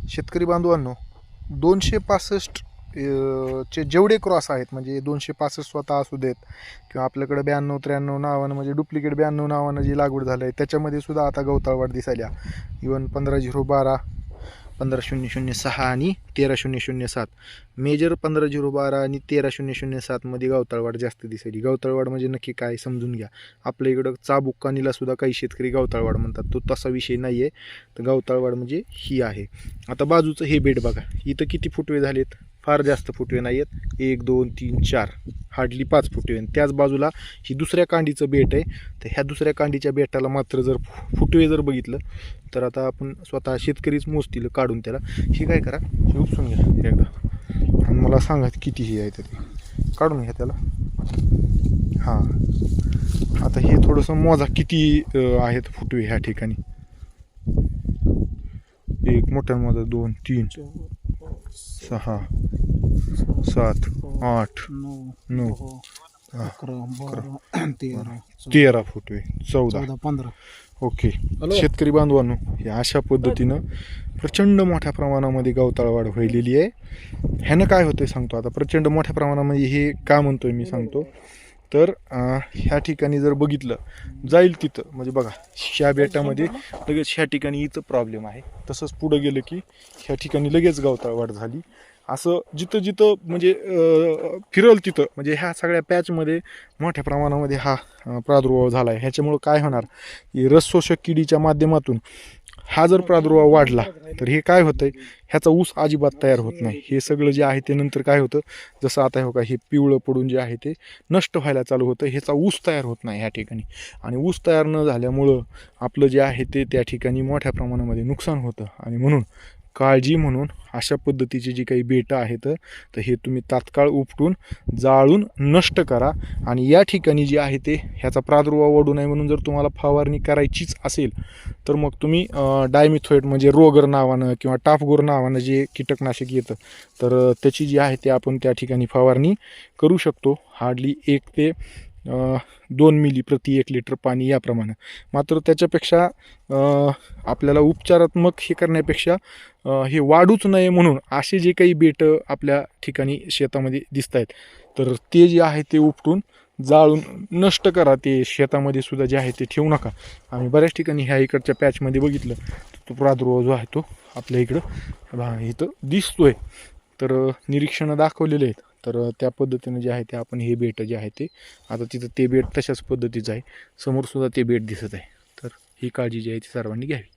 शेतकरी बांधवांनो, 265 चे जेवढे क्रॉस आहेत, म्हणजे 265 स्वतः असू देत किंवा आपल्याकडे 92-93 नावानं म्हणजे डुप्लिकेट 92 नावानं जी लागवड झालं आहे त्याच्यामध्ये सुद्धा आता गवताळ वाढ दिसायला. इवन 15-0-12, 15-0-0-6 आणि 13-0-0-7 मेजर 15-0-12 आणि 13-0-0-7 मध्ये गवताळ वाढ जास्त दिसायली. गवताळ वाढ म्हणजे नक्की काय समजून घ्या. आपल्या इकडं चाबुक्कानीला सुद्धा काही शेतकरी गवताळ वाढ म्हणतात, तो तसा विषय नाही आहे. तर गवताळ वाढ म्हणजे ही आहे. आता बाजूचं हे बेड बघा, इथं किती फुटवे झालेत, फार जास्त फुटवे नाही आहेत, 1 2 3 4 हार्डली 5 फुटवे. त्याच बाजूला ही दुसऱ्या कांडीचं बेट आहे. तर ह्या दुसऱ्या कांडीच्या बेटाला मात्र जर फुटवे जर बघितलं तर आता आपण स्वतः शेतकरीच मोजतील काढून त्याला. हे काय करा, हे उपसून घ्या एकदा आणि मला सांगा किती ही आहे, ते काढून घ्या त्याला. हां, आता हे थोडंसं मोजा किती आहेत फुटवे ह्या ठिकाणी. एक मोठ्या मोजा 2 3 6 7 8 9 13 फुटवे 14 15. ओके. शेतकरी बांधवांनो, हे अशा पद्धतीनं प्रचंड मोठ्या प्रमाणामध्ये गवताळ वाढ व्हायलेली आहे. ह्यानं काय होतंय सांगतो. आता प्रचंड मोठ्या प्रमाणामध्ये हे का म्हणतोय मी सांगतो. तर ह्या ठिकाणी जर बघितलं जाईल तिथं, म्हणजे बघा ह्या बेटामध्ये लगेच ह्या ठिकाणी इथं प्रॉब्लेम आहे, तसंच पुढं गेलं की ह्या ठिकाणी लगेच गवताळ वाढ झाली. असं जिथं जिथं म्हणजे फिरल तिथं, म्हणजे ह्या सगळ्या पॅचमध्ये मोठ्या प्रमाणामध्ये हा प्रादुर्भाव झाला आहे. ह्याच्यामुळं काय होणार, की रसशोषक किडीच्या माध्यमातून हा जर प्रादुर्भाव वाढला तर हे काय होतंय, ह्याचा ऊस अजिबात तयार होत नाही. हे सगळं जे आहे ते नंतर काय होतं, जसं आता हो का हे पिवळं पडून जे आहे ते नष्ट व्हायला चालू होतं. ह्याचा ऊस तयार होत नाही ह्या ठिकाणी, आणि ऊस तयार न झाल्यामुळं आपलं जे आहे ते त्या ठिकाणी मोठ्या प्रमाणामध्ये नुकसान होतं. आणि म्हणून काळजी म्हणून अशा पद्धतीची जी काही बेटं आहेत तर हे तुम्ही तात्काळ उपटून जाळून नष्ट करा. आणि या ठिकाणी जे आहे ते ह्याचा प्रादुर्भाव वाढू नये म्हणून जर तुम्हाला फवारणी करायचीच असेल तर मग तुम्ही डायमिथोएट म्हणजे रोगर नावानं किंवा टाफगोर नावानं जे कीटकनाशक येतं तर त्याची जी आहे ते आपण त्या ठिकाणी फवारणी करू शकतो. हार्डली 1 ते 2 मिली प्रति 1 लिटर पाणी याप्रमाणे. मात्र त्याच्यापेक्षा आपल्याला उपचारात्मक हे करण्यापेक्षा हे वाढूच नये म्हणून असे जे काही बेटं आपल्या ठिकाणी शेतामध्ये दिसत आहेत तर ते जे आहे ते उपटून जाळून नष्ट करा. ते शेतामध्ये सुद्धा जे आहे ते ठेवू नका. आम्ही बऱ्याच ठिकाणी ह्या इकडच्या पॅचमध्ये बघितलं तो प्रादुर्भाव जो आहे तो आपल्या इकडं इथं दिसतोय. तर निरीक्षणं दाखवलेले आहेत. तर त्या पद्धतीने जे आहे ते आपण हे बेट जे आहे ते आता तिथं ते बेट तशाच पद्धतीचं आहे, समोर सुद्धा ते बेट दिसत आहे. तर ही काळजी जी आहे ती सर्वांनी घ्यावी.